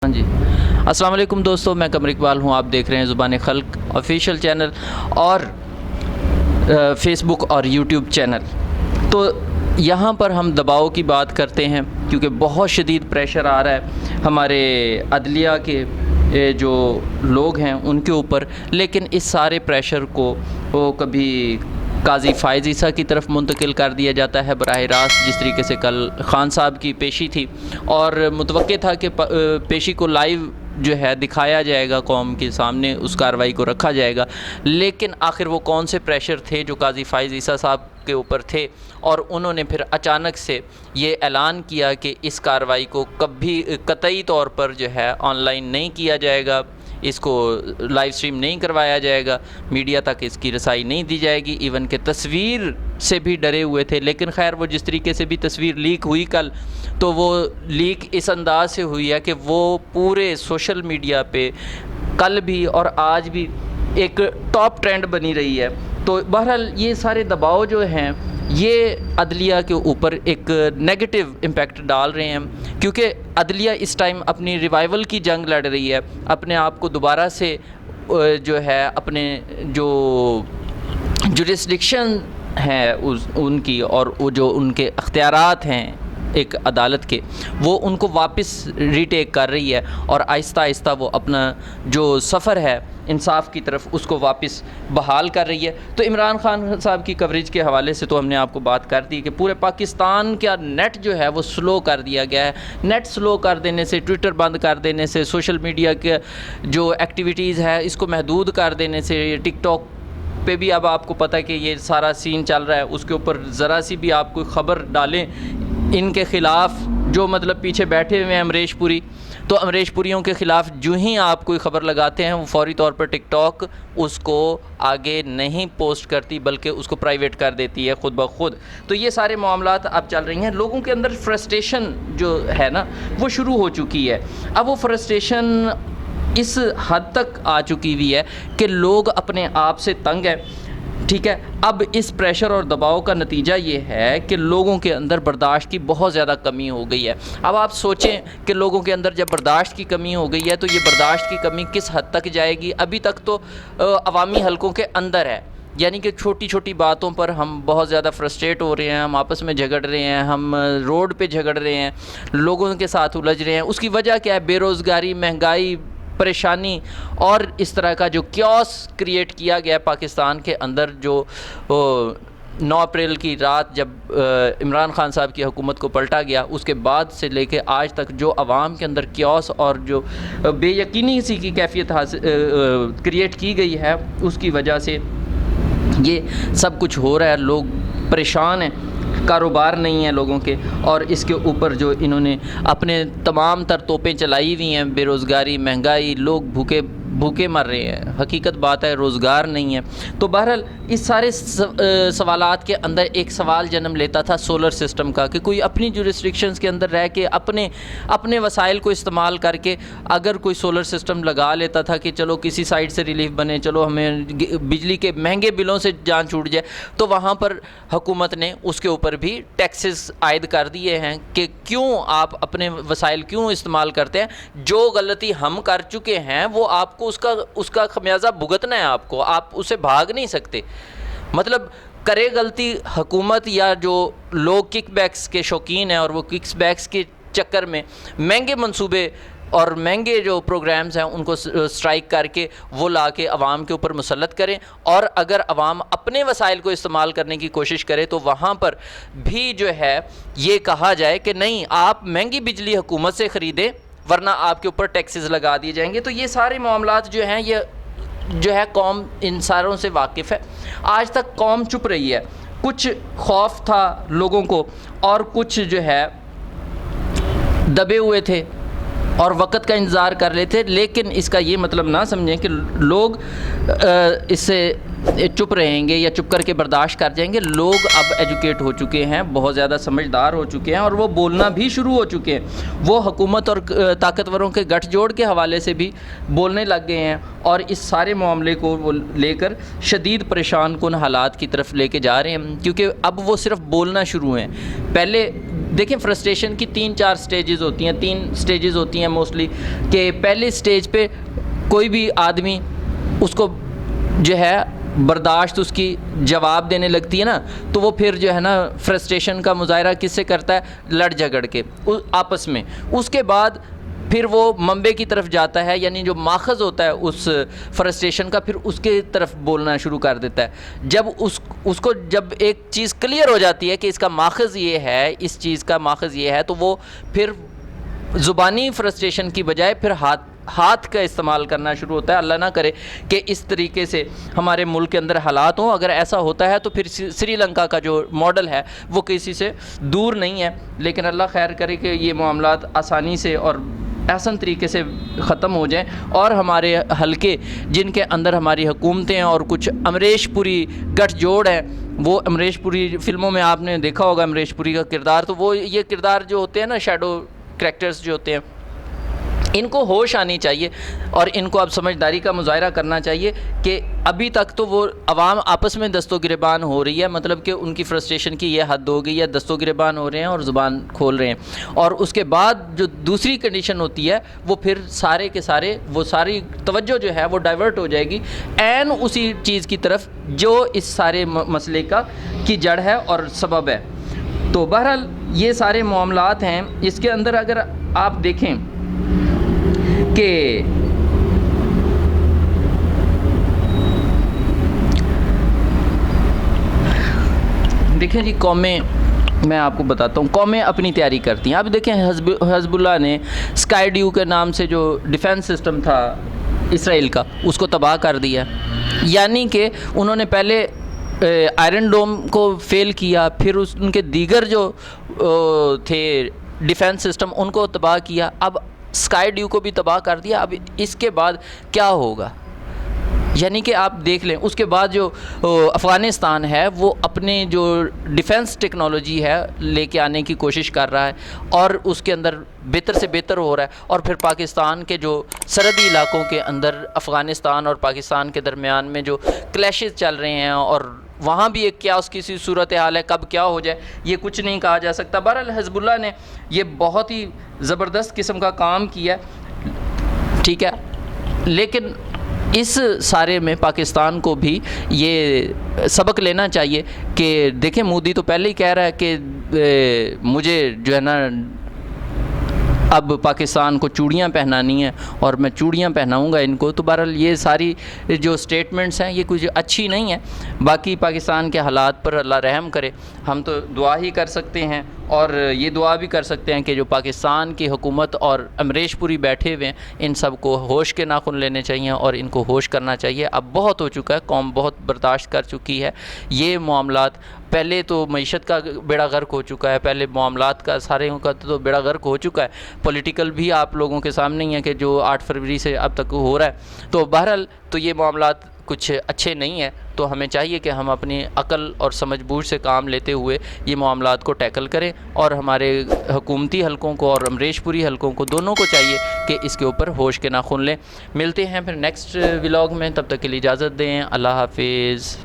جی السلام علیکم دوستو، میں قمر اقبال ہوں. آپ دیکھ رہے ہیں زبان خلق آفیشیل چینل اور فیس بک اور یوٹیوب چینل. تو یہاں پر ہم دباؤ کی بات کرتے ہیں کیونکہ بہت شدید پریشر آ رہا ہے ہمارے عدلیہ کے جو لوگ ہیں ان کے اوپر. لیکن اس سارے پریشر کو وہ کبھی قاضی فائز عیسیٰ کی طرف منتقل کر دیا جاتا ہے براہ راست، جس طریقے سے کل خان صاحب کی پیشی تھی اور متوقع تھا کہ پیشی کو لائیو جو ہے دکھایا جائے گا، قوم کے سامنے اس کارروائی کو رکھا جائے گا. لیکن آخر وہ کون سے پریشر تھے جو قاضی فائز عیسیٰ صاحب کے اوپر تھے، اور انہوں نے پھر اچانک سے یہ اعلان کیا کہ اس کارروائی کو کبھی قطعی طور پر جو ہے آن لائن نہیں کیا جائے گا، اس کو لائیو سٹریم نہیں کروایا جائے گا، میڈیا تک اس کی رسائی نہیں دی جائے گی. ایون کہ تصویر سے بھی ڈرے ہوئے تھے. لیکن خیر وہ جس طریقے سے بھی تصویر لیک ہوئی کل، تو وہ لیک اس انداز سے ہوئی ہے کہ وہ پورے سوشل میڈیا پہ کل بھی اور آج بھی ایک ٹاپ ٹرینڈ بنی رہی ہے. تو بہرحال یہ سارے دباؤ جو ہیں یہ عدلیہ کے اوپر ایک نیگیٹو امپیکٹ ڈال رہے ہیں، کیونکہ عدلیہ اس ٹائم اپنی ریوائول کی جنگ لڑ رہی ہے، اپنے آپ کو دوبارہ سے جو ہے اپنے جو جورسڈکشن ہے ان کی اور وہ جو ان کے اختیارات ہیں ایک عدالت کے، وہ ان کو واپس ریٹیک کر رہی ہے اور آہستہ آہستہ وہ اپنا جو سفر ہے انصاف کی طرف اس کو واپس بحال کر رہی ہے. تو عمران خان صاحب کی کوریج کے حوالے سے تو ہم نے آپ کو بات کر دی کہ پورے پاکستان کا نیٹ جو ہے وہ سلو کر دیا گیا ہے. نیٹ سلو کر دینے سے، ٹویٹر بند کر دینے سے، سوشل میڈیا کے جو ایکٹیویٹیز ہے اس کو محدود کر دینے سے، ٹک ٹاک پہ بھی اب آپ کو پتہ ہے کہ یہ سارا سین چل رہا ہے، اس کے اوپر ذرا سی بھی آپ کوئی خبر ڈالیں ان کے خلاف، جو مطلب پیچھے بیٹھے ہوئے ہیں امریش پوری، تو امریش پوریوں کے خلاف جو ہی آپ کوئی خبر لگاتے ہیں وہ فوری طور پر ٹک ٹاک اس کو آگے نہیں پوسٹ کرتی بلکہ اس کو پرائیویٹ کر دیتی ہے خود بخود. تو یہ سارے معاملات اب چل رہی ہیں. لوگوں کے اندر فرسٹریشن جو ہے نا وہ شروع ہو چکی ہے. اب وہ فرسٹریشن اس حد تک آ چکی ہوئی ہے کہ لوگ اپنے آپ سے تنگ ہیں. ٹھیک ہے، اب اس پریشر اور دباؤ کا نتیجہ یہ ہے کہ لوگوں کے اندر برداشت کی بہت زیادہ کمی ہو گئی ہے. اب آپ سوچیں کہ لوگوں کے اندر جب برداشت کی کمی ہو گئی ہے تو یہ برداشت کی کمی کس حد تک جائے گی. ابھی تک تو عوامی حلقوں کے اندر ہے، یعنی کہ چھوٹی چھوٹی باتوں پر ہم بہت زیادہ فرسٹریٹ ہو رہے ہیں، ہم آپس میں جھگڑ رہے ہیں، ہم روڈ پہ جھگڑ رہے ہیں، لوگوں کے ساتھ الجھ رہے ہیں. اس کی وجہ کیا ہے؟ بے روزگاری، مہنگائی، پریشانی اور اس طرح کا جو کیوس کریٹ کیا گیا پاکستان کے اندر. جو 9 اپریل کی رات جب عمران خان صاحب کی حکومت کو پلٹا گیا، اس کے بعد سے لے کے آج تک جو عوام کے اندر کیوس اور جو بے یقینی سی کی کیفیت کریٹ کی گئی ہے، اس کی وجہ سے یہ سب کچھ ہو رہا ہے. لوگ پریشان ہیں، کاروبار نہیں ہیں لوگوں کے، اور اس کے اوپر جو انہوں نے اپنے تمام تر توپیں چلائی ہوئی ہیں، بے روزگاری، مہنگائی، لوگ بھوکے مر رہے ہیں. حقیقت بات ہے روزگار نہیں ہے. تو بہرحال اس سارے سوالات کے اندر ایک سوال جنم لیتا تھا سولر سسٹم کا، کہ کوئی اپنی جورسڈکشنز کے اندر رہ کے اپنے وسائل کو استعمال کر کے اگر کوئی سولر سسٹم لگا لیتا تھا کہ چلو کسی سائڈ سے ریلیف بنے، چلو ہمیں بجلی کے مہنگے بلوں سے جان چھوٹ جائے. تو وہاں پر حکومت نے اس کے اوپر بھی ٹیکسز عائد کر دیے ہیں کہ کیوں آپ اپنے وسائل کیوں استعمال کرتے ہیں. جو غلطی ہم کر چکے ہیں وہ آپ کو اس کا خمیازہ بھگتنا ہے. آپ اسے بھاگ نہیں سکتے. مطلب کرے غلطی حکومت یا جو لوگ کک بیکس کے شوقین ہیں اور وہ کک بیکس کے چکر میں مہنگے منصوبے اور مہنگے جو پروگرامز ہیں ان کو سٹرائک کر کے وہ لا کے عوام کے اوپر مسلط کریں، اور اگر عوام اپنے وسائل کو استعمال کرنے کی کوشش کرے تو وہاں پر بھی جو ہے یہ کہا جائے کہ نہیں، آپ مہنگی بجلی حکومت سے خریدیں ورنہ آپ کے اوپر ٹیکسز لگا دیے جائیں گے. تو یہ سارے معاملات جو ہیں یہ جو ہے قوم ان ساروں سے واقف ہے. آج تک قوم چپ رہی ہے. کچھ خوف تھا لوگوں کو اور کچھ جو ہے دبے ہوئے تھے اور وقت کا انتظار کر رہے تھے. لیکن اس کا یہ مطلب نہ سمجھیں کہ لوگ اس سے چپ رہیں گے یا چپ کر کے برداشت کر جائیں گے. لوگ اب ایجوکیٹ ہو چکے ہیں، بہت زیادہ سمجھدار ہو چکے ہیں اور وہ بولنا بھی شروع ہو چکے ہیں. وہ حکومت اور طاقتوروں کے گٹھ جوڑ کے حوالے سے بھی بولنے لگ گئے ہیں اور اس سارے معاملے کو وہ لے کر شدید پریشان کن حالات کی طرف لے کے جا رہے ہیں. کیونکہ اب وہ صرف بولنا شروع ہیں. پہلے دیکھیں فرسٹریشن کی 3-4 سٹیجز ہوتی ہیں، 3 سٹیجز ہوتی ہیں موسٹلی، کہ پہلے سٹیج پہ کوئی بھی آدمی اس کو جو ہے برداشت اس کی جواب دینے لگتی ہے نا، تو وہ پھر جو ہے نا فرسٹریشن کا مظاہرہ کس سے کرتا ہے؟ لڑ جھگڑ کے آپس میں. اس کے بعد پھر وہ منبع کی طرف جاتا ہے، یعنی جو ماخذ ہوتا ہے اس فرسٹریشن کا، پھر اس کے طرف بولنا شروع کر دیتا ہے. جب اس کو جب ایک چیز کلیئر ہو جاتی ہے کہ اس کا ماخذ یہ ہے، اس چیز کا ماخذ یہ ہے، تو وہ پھر زبانی فرسٹریشن کی بجائے پھر ہاتھ کا استعمال کرنا شروع ہوتا ہے. اللہ نہ کرے کہ اس طریقے سے ہمارے ملک کے اندر حالات ہوں. اگر ایسا ہوتا ہے تو پھر سری لنکا کا جو ماڈل ہے وہ کسی سے دور نہیں ہے. لیکن اللہ خیر کرے کہ یہ معاملات آسانی سے اور احسن طریقے سے ختم ہو جائیں، اور ہمارے حلقے جن کے اندر ہماری حکومتیں اور کچھ امریش پوری گٹھ جوڑ ہیں، وہ امریش پوری فلموں میں آپ نے دیکھا ہوگا امریش پوری کا کردار، تو وہ یہ کردار جو ہوتے ہیں نا، شیڈو کریکٹرز جو ہوتے ہیں، ان کو ہوش آنی چاہیے اور ان کو اب سمجھداری کا مظاہرہ کرنا چاہیے کہ ابھی تک تو وہ عوام آپس میں دست و گریبان ہو رہی ہے، مطلب کہ ان کی فرسٹریشن کی یہ حد ہو گئی ہے، دست و گریبان ہو رہے ہیں اور زبان کھول رہے ہیں. اور اس کے بعد جو دوسری کنڈیشن ہوتی ہے وہ پھر سارے کے سارے وہ ساری توجہ جو ہے وہ ڈائیورٹ ہو جائے گی عین اسی چیز کی طرف جو اس سارے مسئلے کی جڑ ہے اور سبب ہے. تو بہرحال یہ سارے معاملات ہیں. اس کے اندر اگر آپ دیکھیں کہ دیکھیں جی، قومیں، میں آپ کو بتاتا ہوں، قومیں اپنی تیاری کرتی ہیں. اب دیکھیں حزب اللہ نے اسکائی ڈیو کے نام سے جو ڈیفنس سسٹم تھا اسرائیل کا، اس کو تباہ کر دیا. یعنی کہ انہوں نے پہلے آئرن ڈوم کو فیل کیا، پھر ان کے دیگر جو تھے ڈیفنس سسٹم ان کو تباہ کیا، اب اسکائی ڈیو کو بھی تباہ کر دیا. اب اس کے بعد کیا ہوگا؟ یعنی کہ آپ دیکھ لیں، اس کے بعد جو افغانستان ہے وہ اپنے جو ڈیفنس ٹیکنالوجی ہے لے کے آنے کی کوشش کر رہا ہے اور اس کے اندر بہتر سے بہتر ہو رہا ہے. اور پھر پاکستان کے جو سرحدی علاقوں کے اندر افغانستان اور پاکستان کے درمیان میں جو کلیشز چل رہے ہیں، اور وہاں بھی ایک کیاس کی سی صورت حال ہے، کب کیا ہو جائے یہ کچھ نہیں کہا جا سکتا. بہرحال حزب اللہ نے یہ بہت ہی زبردست قسم کا کام کیا، ٹھیک ہے، لیکن اس سارے میں پاکستان کو بھی یہ سبق لینا چاہیے کہ دیکھیں مودی تو پہلے ہی کہہ رہا ہے کہ مجھے جو ہے نا اب پاکستان کو چوڑیاں پہنانی ہیں اور میں چوڑیاں پہناؤں گا ان کو. تو بہرحال یہ ساری جو سٹیٹمنٹس ہیں یہ کچھ اچھی نہیں ہیں. باقی پاکستان کے حالات پر اللہ رحم کرے. ہم تو دعا ہی کر سکتے ہیں اور یہ دعا بھی کر سکتے ہیں کہ جو پاکستان کی حکومت اور امریش پوری بیٹھے ہوئے ہیں ان سب کو ہوش کے ناخن لینے چاہیے اور ان کو ہوش کرنا چاہیے. اب بہت ہو چکا ہے، قوم بہت برداشت کر چکی ہے یہ معاملات. پہلے تو معیشت کا بیڑا غرق ہو چکا ہے، پہلے معاملات کا سارے کا تو بیڑا غرق ہو چکا ہے. پولیٹیکل بھی آپ لوگوں کے سامنے ہی ہے کہ جو 8 فروری سے اب تک ہو رہا ہے. تو بہرحال تو یہ معاملات کچھ اچھے نہیں ہیں. تو ہمیں چاہیے کہ ہم اپنی عقل اور سمجھ بوجھ سے کام لیتے ہوئے یہ معاملات کو ٹیکل کریں، اور ہمارے حکومتی حلقوں کو اور امریش پوری حلقوں کو دونوں کو چاہیے کہ اس کے اوپر ہوش کے ناخن لیں. ملتے ہیں پھر نیکسٹ ولاگ میں، تب تک کے لیے اجازت دیں. اللہ حافظ.